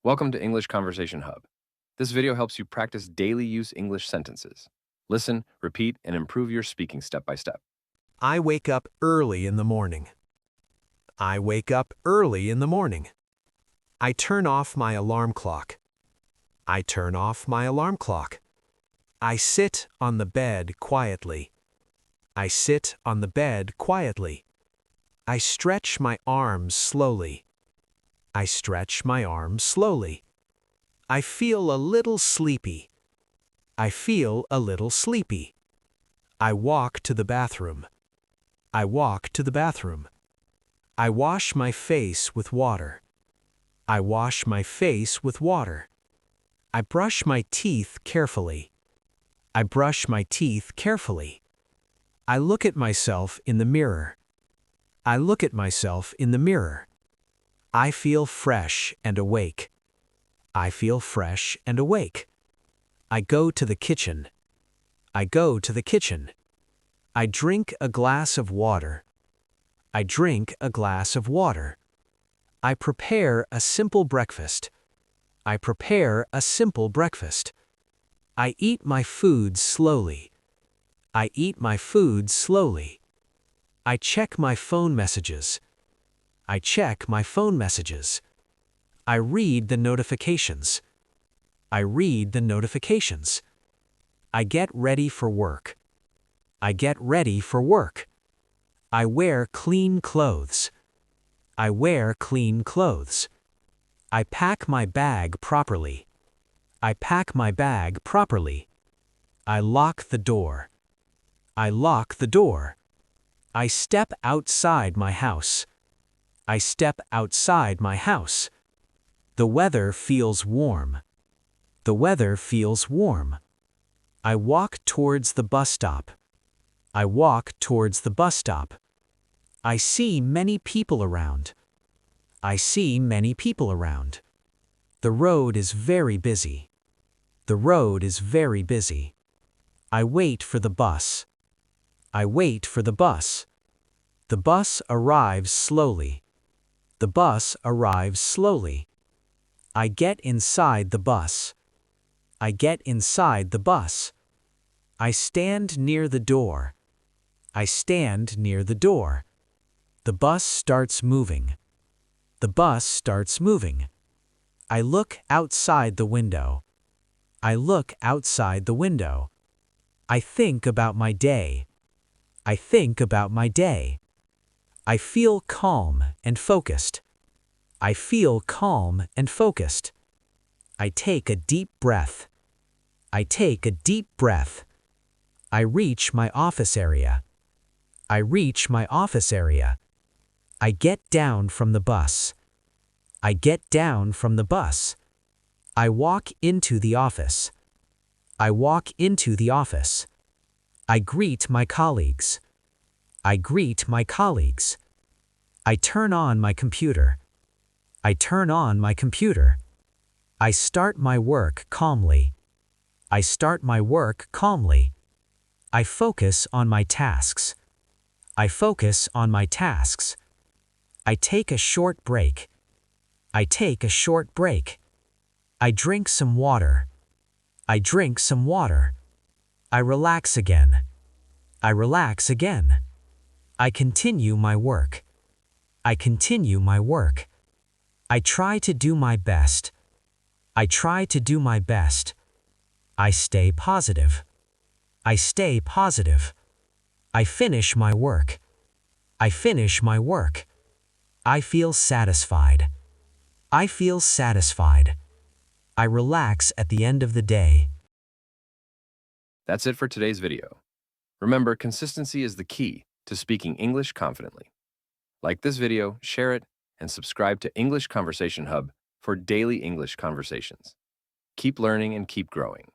Welcome to English Conversation Hub. This video helps you practice daily use English sentences. Listen, repeat, and improve your speaking step by step. I wake up early in the morning. I wake up early in the morning. I turn off my alarm clock. I turn off my alarm clock. I sit on the bed quietly. I sit on the bed quietly. I stretch my arms slowly. I stretch my arms slowly. I feel a little sleepy. I feel a little sleepy. I walk to the bathroom. I walk to the bathroom. I wash my face with water. I wash my face with water. I brush my teeth carefully. I brush my teeth carefully. I look at myself in the mirror. I look at myself in the mirror. I feel fresh and awake. I feel fresh and awake. I go to the kitchen. I go to the kitchen. I drink a glass of water. I drink a glass of water. I prepare a simple breakfast. I prepare a simple breakfast. I eat my food slowly. I eat my food slowly. I check my phone messages. I check my phone messages. I read the notifications. I read the notifications. I get ready for work. I get ready for work. I wear clean clothes. I wear clean clothes. I pack my bag properly. I pack my bag properly. I lock the door. I lock the door. I step outside my house. I step outside my house. The weather feels warm. The weather feels warm. I walk towards the bus stop. I walk towards the bus stop. I see many people around. I see many people around. The road is very busy. The road is very busy. I wait for the bus. I wait for the bus. The bus arrives slowly. The bus arrives slowly. I get inside the bus. I get inside the bus. I stand near the door. I stand near the door. The bus starts moving. The bus starts moving. I look outside the window. I look outside the window. I think about my day. I think about my day. I feel calm and focused. I feel calm and focused. I take a deep breath. I take a deep breath. I reach my office area. I reach my office area. I get down from the bus. I get down from the bus. I walk into the office. I walk into the office. I greet my colleagues. I greet my colleagues. I turn on my computer. I turn on my computer. I start my work calmly. I start my work calmly. I focus on my tasks. I focus on my tasks. I take a short break. I take a short break. I drink some water. I drink some water. I relax again. I relax again. I continue my work. I continue my work. I try to do my best. I try to do my best. I stay positive. I stay positive. I finish my work. I finish my work. I feel satisfied. I feel satisfied. I relax at the end of the day. That's it for today's video. Remember, consistency is the key to speaking English confidently. Like this video, share it, and subscribe to English Conversation Hub for daily English conversations. Keep learning and keep growing.